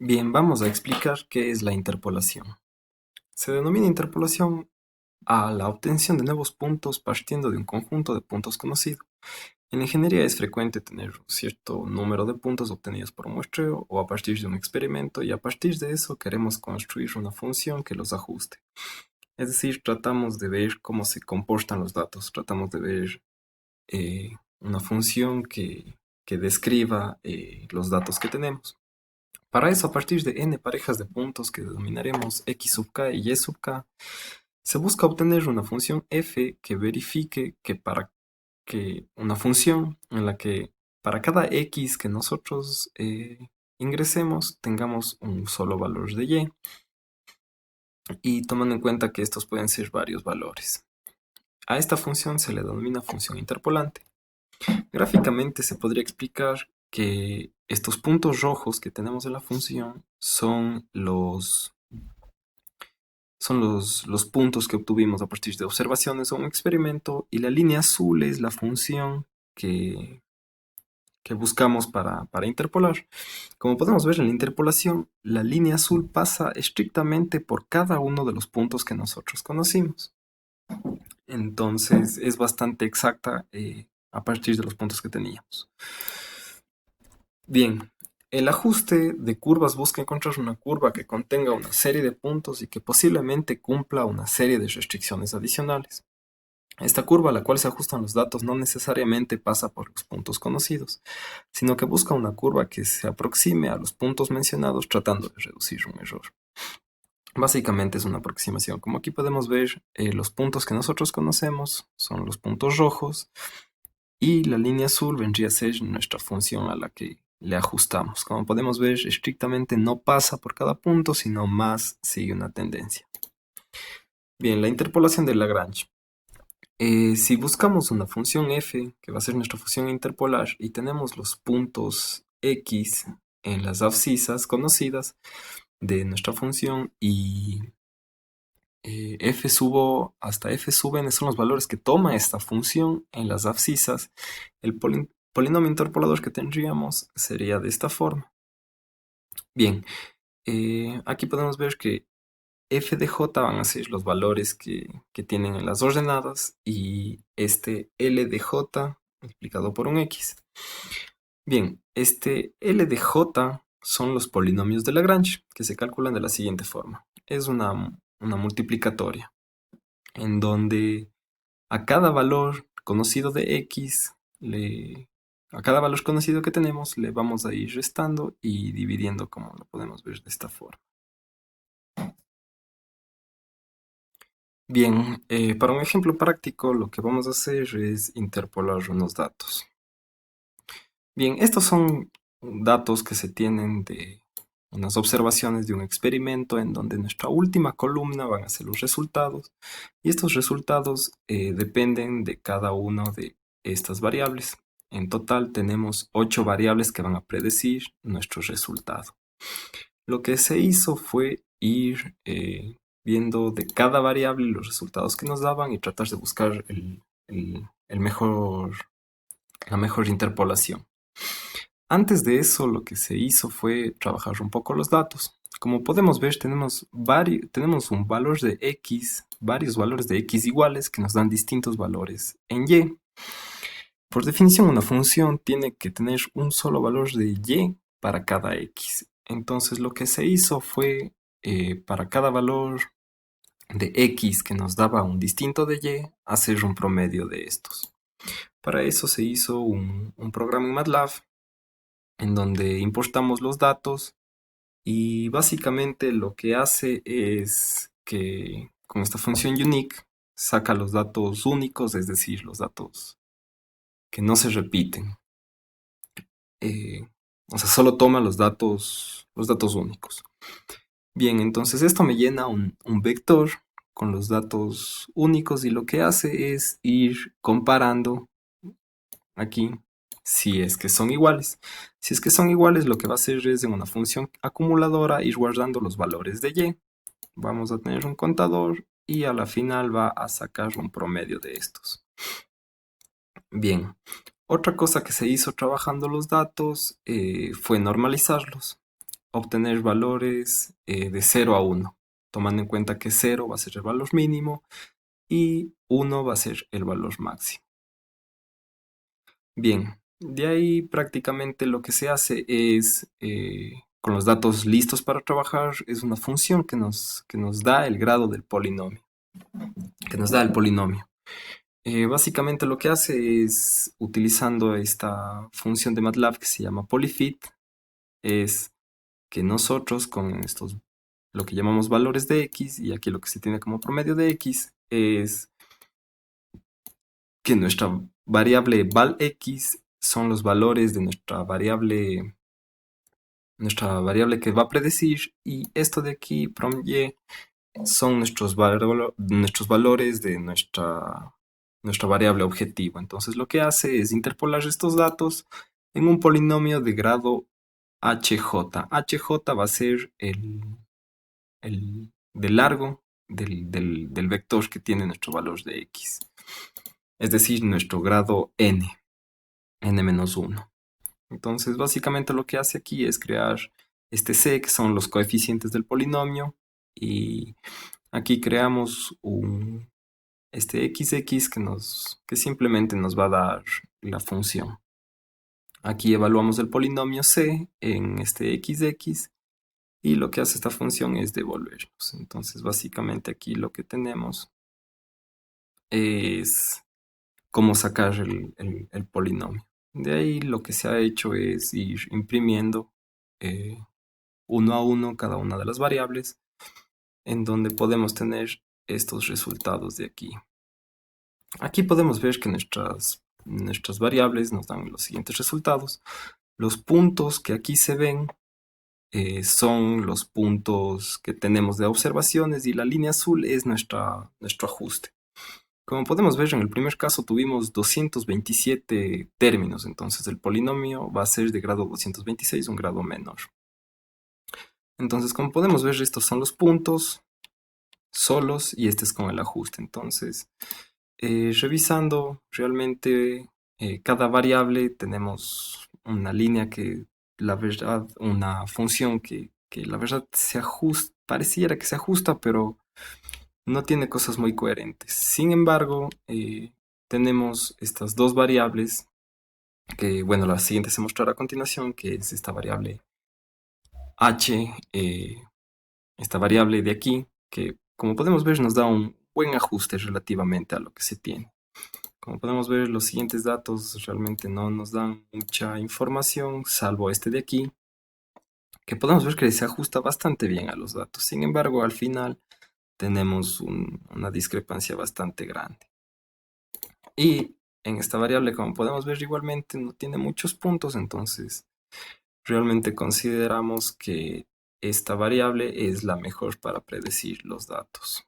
Bien, vamos a explicar qué es la interpolación. Se denomina interpolación a la obtención de nuevos puntos partiendo de un conjunto de puntos conocido. En ingeniería es frecuente tener un cierto número de puntos obtenidos por un muestreo o a partir de un experimento, y a partir de eso queremos construir una función que los ajuste. Es decir, tratamos de ver cómo se comportan los datos, tratamos de ver una función que describa los datos que tenemos. Para eso, a partir de n parejas de puntos que denominaremos x sub k y y sub k, se busca obtener una función f que verifique que para que una función en la que para cada x que nosotros ingresemos tengamos un solo valor de y tomando en cuenta que estos pueden ser varios valores. A esta función se le denomina función interpolante. Gráficamente se podría explicar que estos puntos rojos que tenemos en la función son los puntos que obtuvimos a partir de observaciones o un experimento, y la línea azul es la función que buscamos para interpolar. Como podemos ver en la interpolación, la línea azul pasa estrictamente por cada uno de los puntos que nosotros conocimos. Entonces es bastante exacta a partir de los puntos que teníamos. Bien, el ajuste de curvas busca encontrar una curva que contenga una serie de puntos y que posiblemente cumpla una serie de restricciones adicionales. Esta curva a la cual se ajustan los datos no necesariamente pasa por los puntos conocidos, sino que busca una curva que se aproxime a los puntos mencionados tratando de reducir un error. Básicamente es una aproximación. Como aquí podemos ver, los puntos que nosotros conocemos son los puntos rojos y la línea azul vendría a ser nuestra función a la que le ajustamos. Como podemos ver, estrictamente no pasa por cada punto, sino más sigue una tendencia. Bien, la interpolación de Lagrange. Si buscamos una función f, que va a ser nuestra función interpolar, y tenemos los puntos x en las abscisas conocidas de nuestra función, y f sub o hasta f sub n son los valores que toma esta función en las abscisas, el polinomio interpolador que tendríamos sería de esta forma. Bien, aquí podemos ver que f de j van a ser los valores que tienen en las ordenadas, y este L de j multiplicado por un x. Bien, este L de j son los polinomios de Lagrange, que se calculan de la siguiente forma. Es una multiplicatoria, en donde a cada valor conocido de x, a cada valor conocido que tenemos, le vamos a ir restando y dividiendo, como lo podemos ver de esta forma. Bien, para un ejemplo práctico, lo que vamos a hacer es interpolar unos datos. Bien, estos son datos que se tienen de unas observaciones de un experimento, en donde nuestra última columna van a ser los resultados, y estos resultados dependen de cada una de estas variables. En total tenemos 8 variables que van a predecir nuestro resultado. Lo que se hizo fue ir viendo de cada variable los resultados que nos daban y tratar de buscar el la mejor interpolación. Antes de eso, lo que se hizo fue trabajar un poco los datos. Como podemos ver, tenemos un valor de x, varios valores de x iguales que nos dan distintos valores en y. Por definición, una función tiene que tener un solo valor de y para cada x. Entonces, lo que se hizo fue, para cada valor de x que nos daba un distinto de y, hacer un promedio de estos. Para eso se hizo un programa en MATLAB en donde importamos los datos, y básicamente lo que hace es que con esta función unique saca los datos únicos, es decir, los datos que no se repiten. Eh, o sea, solo toma los datos únicos. Bien, entonces esto me llena un vector con los datos únicos, y lo que hace es ir comparando aquí si es que son iguales. Si es que son iguales, lo que va a hacer es en una función acumuladora ir guardando los valores de y. Vamos a tener un contador y a la final va a sacar un promedio de estos. Bien, otra cosa que se hizo trabajando los datos fue normalizarlos. obtener valores de 0 a 1, tomando en cuenta que 0 va a ser el valor mínimo y 1 va a ser el valor máximo. Bien, de ahí prácticamente lo que se hace es, con los datos listos para trabajar, es una función que nos da el grado del polinomio, que nos da el polinomio. Básicamente lo que hace es, utilizando esta función de MATLAB que se llama polyfit, es que nosotros con estos, lo que llamamos valores de x, y aquí lo que se tiene como promedio de x, es que nuestra variable valx son los valores de nuestra variable que va a predecir, y esto de aquí, prom_y, son nuestros valores de nuestra variable objetivo. Entonces lo que hace es interpolar estos datos en un polinomio de grado HJ. HJ va a ser el de largo del vector que tiene nuestro valor de x. Es decir, nuestro grado n-1. Entonces, básicamente lo que hace aquí es crear este c, que son los coeficientes del polinomio, y aquí creamos este xx que simplemente nos va a dar la función. Aquí evaluamos el polinomio c en este xx, y lo que hace esta función es devolvernos. Entonces, básicamente aquí lo que tenemos es cómo sacar el polinomio. De ahí lo que se ha hecho es ir imprimiendo uno a uno cada una de las variables, en donde podemos tener estos resultados de aquí. Aquí podemos ver que nuestras variables nos dan los siguientes resultados. Los puntos que aquí se ven son los puntos que tenemos de observaciones, y la línea azul es nuestro ajuste. Como podemos ver, en el primer caso tuvimos 227 términos, entonces el polinomio va a ser de grado 226, un grado menor. Entonces, como podemos ver, estos son los puntos solos y este es con el ajuste. Entonces, revisando realmente cada variable, tenemos una línea que, la verdad, una función que la verdad se ajusta, pareciera que se ajusta, pero no tiene cosas muy coherentes. Sin embargo, tenemos estas dos variables que, bueno, la siguiente se mostrará a continuación, que es esta variable h, esta variable de aquí, que como podemos ver nos da un buen ajuste relativamente a lo que se tiene. Como podemos ver, los siguientes datos realmente no nos dan mucha información, salvo este de aquí, que podemos ver que se ajusta bastante bien a los datos. Sin embargo, al final tenemos una discrepancia bastante grande. Y en esta variable, como podemos ver, igualmente no tiene muchos puntos, entonces realmente consideramos que esta variable es la mejor para predecir los datos.